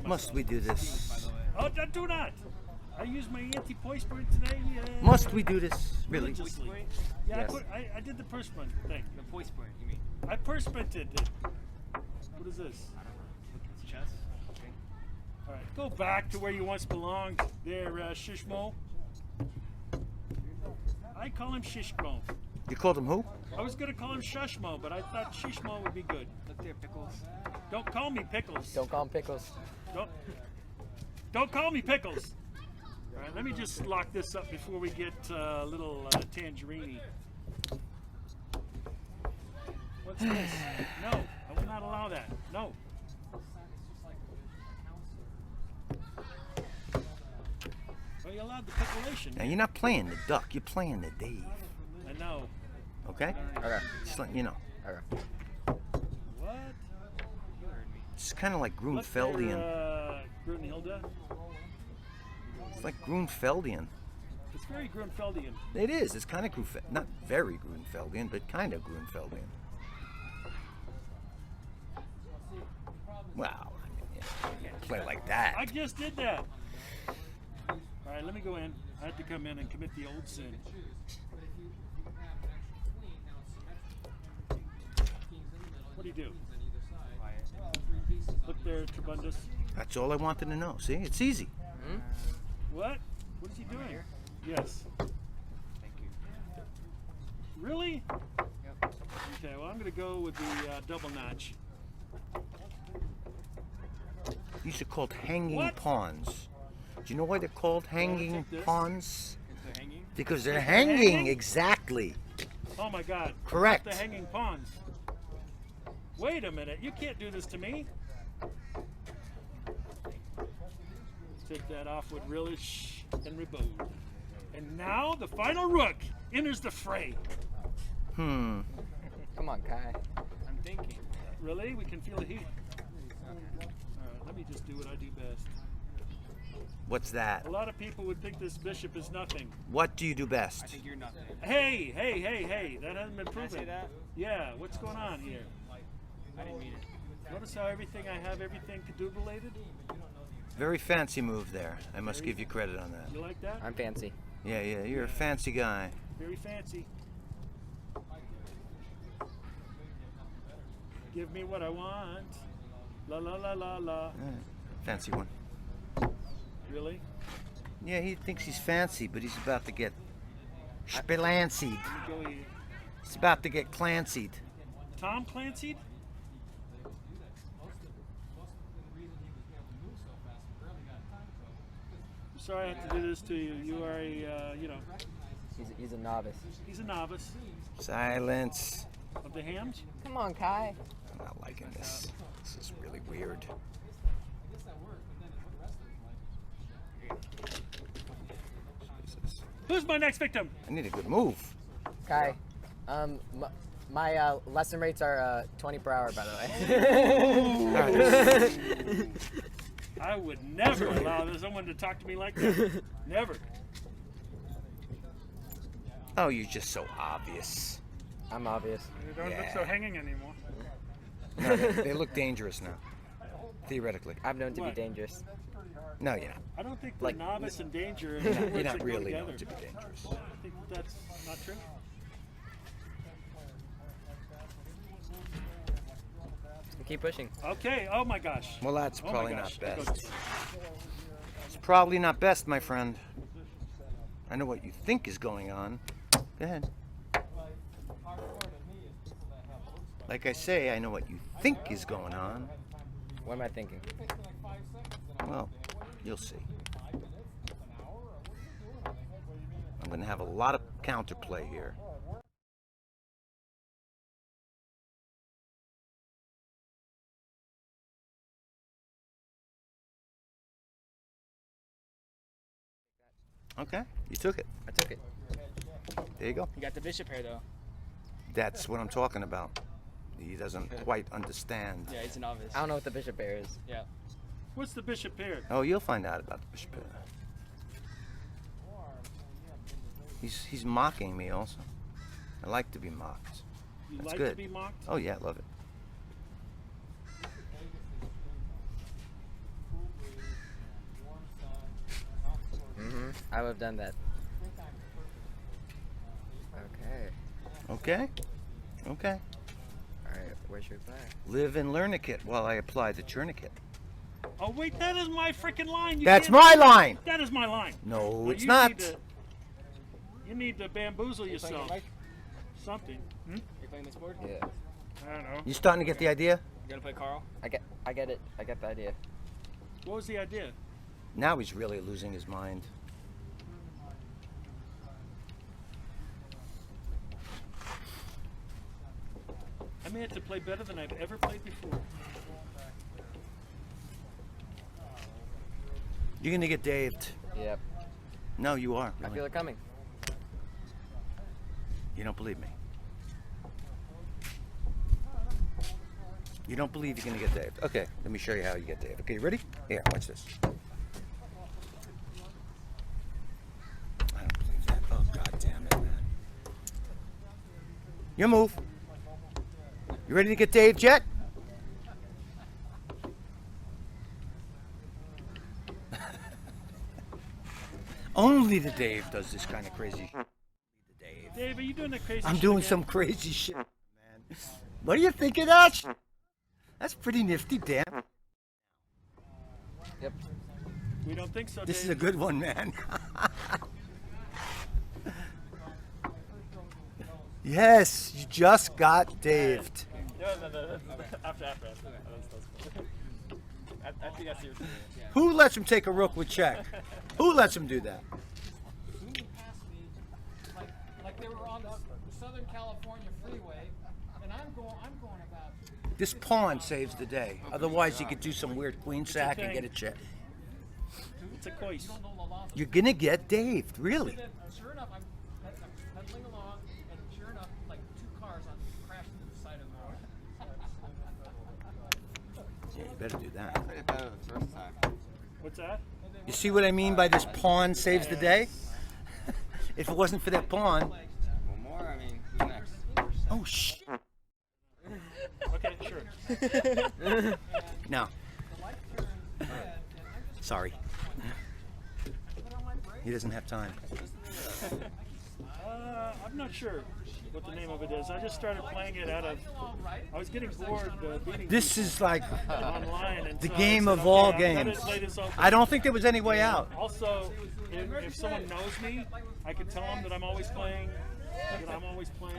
Must we do this? Oh, do not! I used my anti-poisperant today. Must we do this? Really? Religiously. Yeah, Yes. I did the perspirant thing. The poisperant, you mean? I perspiranted it. What is this? I don't know. It's chess. Okay. All right, go back to where you once belonged. There, Shishmo. I call him Shishmo. You called him who? I was gonna call him Shushmo, but I thought Shishmo would be good. Look there, Pickles. Don't call me Pickles. Don't call him Pickles. Don't call me Pickles. All right, let me just lock this up before we get a little tangerine. What's this? No, I will not allow that. No. Well, you allowed the picklation. Now you're not playing the duck. You're playing the Dave. I know. Okay? Okay. Just letting you know. Okay. What? It's kind of like Look Grunfeldian. there, Grunhilde. It's like Grunfeldian. It's very Grunfeldian. It is. It's kind of Grunfeldian. Not very Grunfeldian, but kind of Grunfeldian. Wow. You can't play like that. I just did that. All right, let me go in. I had to come in and commit the old sin. What do you do? Look there, Trabundus. That's all I wanted to know. See? It's easy. What? What is he doing? Yes. Thank you. Really? Yep. Okay, well, I'm going to go with the double notch. These are called hanging What? pawns. Do you know why they're called hanging take this. pawns? Is there hanging? Because they're They're hanging, hanging? exactly. Oh, my God. Correct. The hanging pawns. Wait a minute. You can't do this to me. Take that off with relish and reboot. And now the final rook enters the fray. Hmm. Come on, Kai. I'm thinking. Really? We can feel the heat. All right, let me just do what I do best. What's that? A lot of people would think this bishop is nothing. What do you do best? I think you're nothing. Hey, hey, hey, hey. That hasn't been Can I proven. say that? Yeah, what's going on here? I didn't mean it. Notice how everything I have, everything cadoodle-lated? Very fancy move there. I must give you credit on that. You like that? I'm fancy. Yeah, you're a fancy guy. Very fancy. Give me what I want. La la la la la. Fancy one. Really? Yeah, he thinks he's fancy, but he's about to get spilancied. Let me go here. He's about to get clancied. Tom Clancy? I'm sorry I have to do this to you. You are a, He's a novice. he's a novice Silence. of the hams. Come on, Kai. I'm not liking this. This is really weird. Jesus. Who's my next victim? I need a good move. Kai. My lesson rates are 20 per hour, by the way. I would never allow someone to talk to me like that. Never. Oh, you're just so obvious. I'm obvious. You don't look Yeah. so hanging anymore. No, they look dangerous now. Theoretically. I'm known to What? be dangerous. No, you're not. I don't think the Like- novice and danger are You're words not that go really together. known to be dangerous. I think that's not true. Keep pushing. Okay. Oh my gosh. Well, that's Oh my probably gosh. not That best. goes- It's probably not best, my friend. I know what you think is going on. Go ahead. Like I say, I know what you think is going on. What am I thinking? Well, you'll see. I'm going to have a lot of counterplay here. Okay, you took it. I took it. There you go. You got the bishop here, though. That's what I'm talking about. He doesn't quite understand. Yeah, he's a novice. I don't know what the bishop pair is. Yeah. What's the bishop here? Oh, you'll find out about the bishop. He's mocking me also. I like to be mocked. You That's like good. to be mocked? Oh yeah, I love it. I would have done that. Okay. Okay? Okay. All right. Where should we play? Live and learn a kit while I apply the tourniquet. Oh wait, that is my freaking line. You That's can't- my line! That is my line. No, Well, it's you not. You need to bamboozle yourself. Something. You playing this board? Yeah. I don't know. You starting to get the idea? You gonna play Carl? I get it. I get the idea. What was the idea? Now he's really losing his mind. I may have to play better than I've ever played before. You're gonna get daved. Yep. No, you are. I Really. feel it coming. You don't believe me. You don't believe you're gonna get daved. Okay, let me show you how you get daved. Okay, you ready? Here, watch this. I don't believe that. Oh, god damn it, man. Your move. You ready to get daved yet? Only the Dave does this kind of crazy shit. The Dave. Dave, are you doing the crazy I'm shit doing again? some crazy shit, man. What do you think of that? That's pretty nifty, damn. Yep. We don't think so, This is Dave. a good one, man. Yes, you just got daved. No. After. I think I see what you're saying. Yeah. Who lets him take a rook with check? Who lets him do that? Like they were on the Southern California freeway, and I'm going about. This pawn saves the day. Otherwise, you could do some weird queen sack and get a check. It's a course. You're gonna get daved, really. Sure enough, I'm pedaling along, and sure enough, like two cars crashed into the side of the road. Yeah, you better do that. What's that? You see what I mean by this pawn saves the day? If it wasn't for that pawn. One more. I mean, who's next? Oh shit. Okay, sure. No. Sorry. He doesn't have time. I'm not sure what the name of it is. I just started playing it out of. I was getting bored beating This is like online, and the so I game said, of okay, all I'm gonna games. play this open. I don't think there was any way out. Also, if someone knows me, I can tell them that I'm always playing.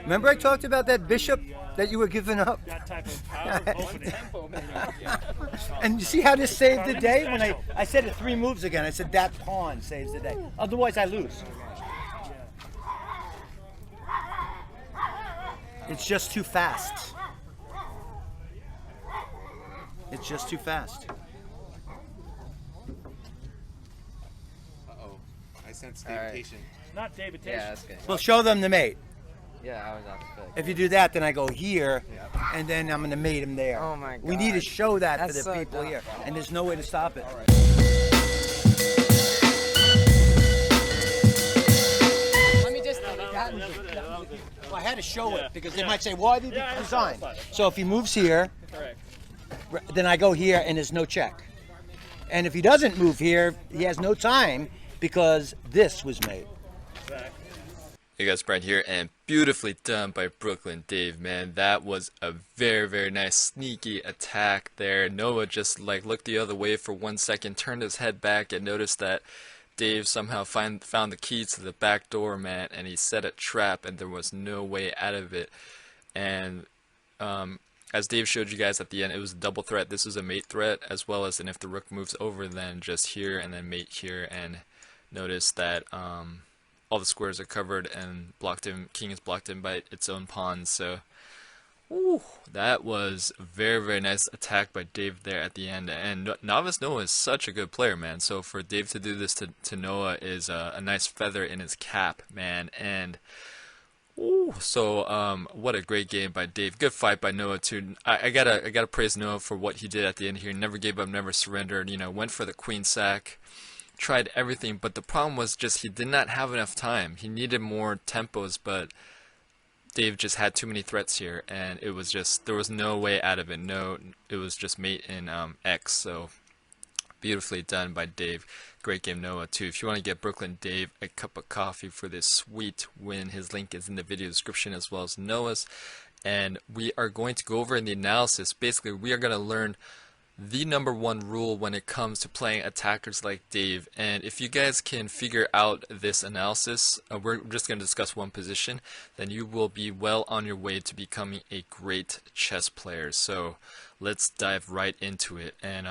Remember I talked about that bishop that you were giving up? That type of power opening. And you see how this saved the day? When I said it 3 moves again, I said that pawn saves the day. Otherwise I lose. It's just too fast. It's just too fast. Uh-oh. I sense All right. invitation. Not David Tation. Yeah, that's good. Well, show them the mate. Yeah, I was off the pick. If you do that, then I go here, and then I'm going to mate him there. Oh my We need to God. show that That's for the so people dumb. here, and there's no way to stop it. Let me just. Well, I had to show Yeah. it because they Yeah. might say, "Why did Yeah, you it's resign?" fine. So if he moves here, Correct. then I go here, and there's no check. And if he doesn't move here, he has no time because this was made. Hey guys, Brian here, and beautifully done by Brooklyn Dave, man. That was a very, very nice sneaky attack there. Noah just like looked the other way for 1 second, turned his head back, and noticed that Dave somehow found the key to the back door, man, and he set a trap, and there was no way out of it. And as Dave showed you guys at the end, it was a double threat. This was a mate threat, as well as, and if the rook moves over, then just here and then mate here. And notice that all the squares are covered and blocked in. King is blocked in by its own pawns. So, ooh, that was a very, very nice attack by Dave there at the end. And Novice Noah is such a good player, man. So for Dave to do this to Noah is a nice feather in his cap, man. And ooh, so what a great game by Dave. Good fight by Noah too. I gotta praise Noah for what he did at the end here. Never gave up, never surrendered. You know, went for the queen sack. Tried everything, but the problem was just he did not have enough time. He needed more tempos, but Dave just had too many threats here, and it was just, there was no way out of it. No, it was just mate in X. So beautifully done by Dave. Great game, Noah, too. If you want to get Brooklyn Dave a cup of coffee for this sweet win, his link is in the video description as well as Noah's. And we are going to go over in the analysis. Basically, we are going to learn the #1 rule when it comes to playing attackers like Dave. And if you guys can figure out this analysis, we're just going to discuss one position, then you will be well on your way to becoming a great chess player. So let's dive right into it. And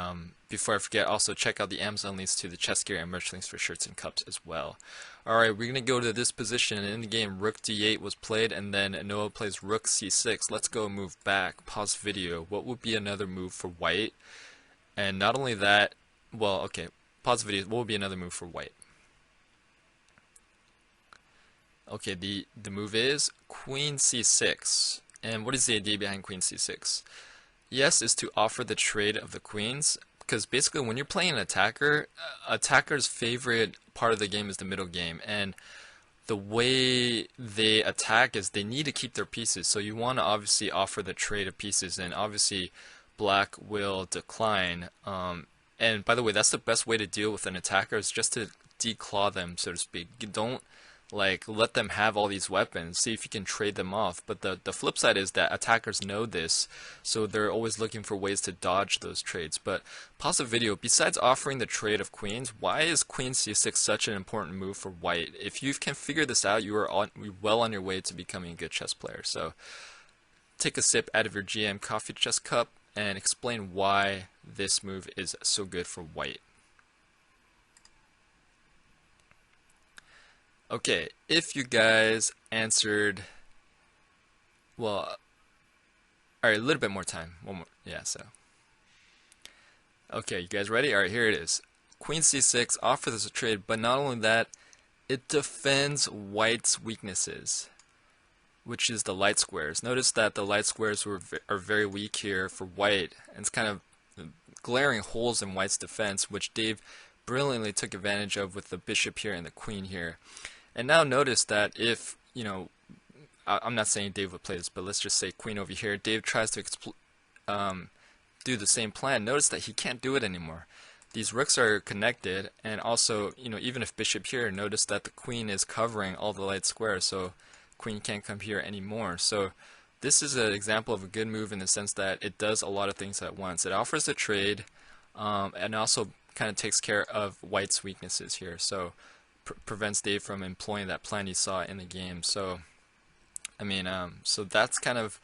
before I forget, also check out the Amazon links to the chess gear and merch links for shirts and cups as well. Alright, we're going to go to this position, and in the game Rook D8 was played, and then Noah plays Rook C6. Let's go move back, pause video. What would be another move for white? And not only that, well, okay, pause video. What would be another move for white? Okay, the move is Queen C6. And what is the idea behind Queen C6? Yes, is to offer the trade of the queens, because basically when you're playing an attacker, attacker's favorite part of the game is the middle game, and the way they attack is they need to keep their pieces, so you want to obviously offer the trade of pieces, and obviously black will decline. And by the way, that's the best way to deal with an attacker, is just to declaw them, so to speak. You don't like let them have all these weapons, see if you can trade them off. But the flip side is that attackers know this, so they're always looking for ways to dodge those trades. But pause the video. Besides offering the trade of queens, why is Queen C6 such an important move for white? If you can figure this out, you're well on your way to becoming a good chess player. So take a sip out of your GM coffee chess cup and explain why this move is so good for white. Okay, if you guys answered, well, alright, a little bit more time. One more, yeah, so. Okay, you guys ready? Alright, here it is. Queen C6 offers a trade, but not only that, it defends white's weaknesses, which is the light squares. Notice that the light squares are very weak here for white, and it's kind of glaring holes in white's defense, which Dave brilliantly took advantage of with the bishop here and the queen here. And now notice that if, you know, I'm not saying Dave would play this, but let's just say queen over here, Dave tries to do the same plan. Notice that he can't do it anymore. These rooks are connected, and also, you know, even if bishop here, notice that the queen is covering all the light squares, so queen can't come here anymore. So this is an example of a good move in the sense that it does a lot of things at once. It offers a trade, and also kind of takes care of white's weaknesses here. So prevents Dave from employing that plan he saw in the game. So I mean, so that's kind of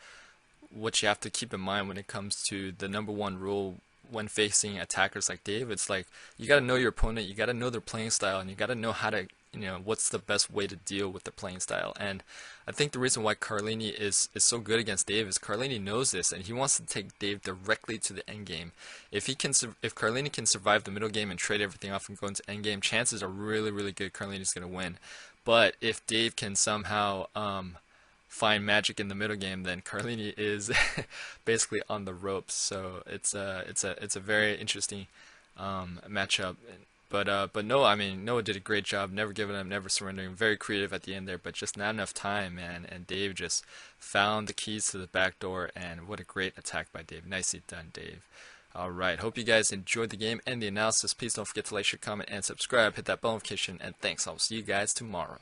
what you have to keep in mind when it comes to the #1 rule when facing attackers like Dave. It's like you got to know your opponent, you got to know their playing style, and you got to know how to, you know, what's the best way to deal with the playing style. And I think the reason why Carlini is so good against Dave is Carlini knows this, and he wants to take Dave directly to the end game. If Carlini can survive the middle game and trade everything off and go into end game, chances are really good Carlini's going to win. But if Dave can somehow find magic in the middle game, then Carlini is basically on the ropes. So it's a very interesting matchup. But Noah, I mean, Noah did a great job, never giving up, never surrendering, very creative at the end there, but just not enough time, man. And Dave just found the keys to the back door, and what a great attack by Dave. Nicely done, Dave. Alright, hope you guys enjoyed the game and the analysis. Please don't forget to like, share, comment, and subscribe. Hit that bell notification, and thanks. I'll see you guys tomorrow.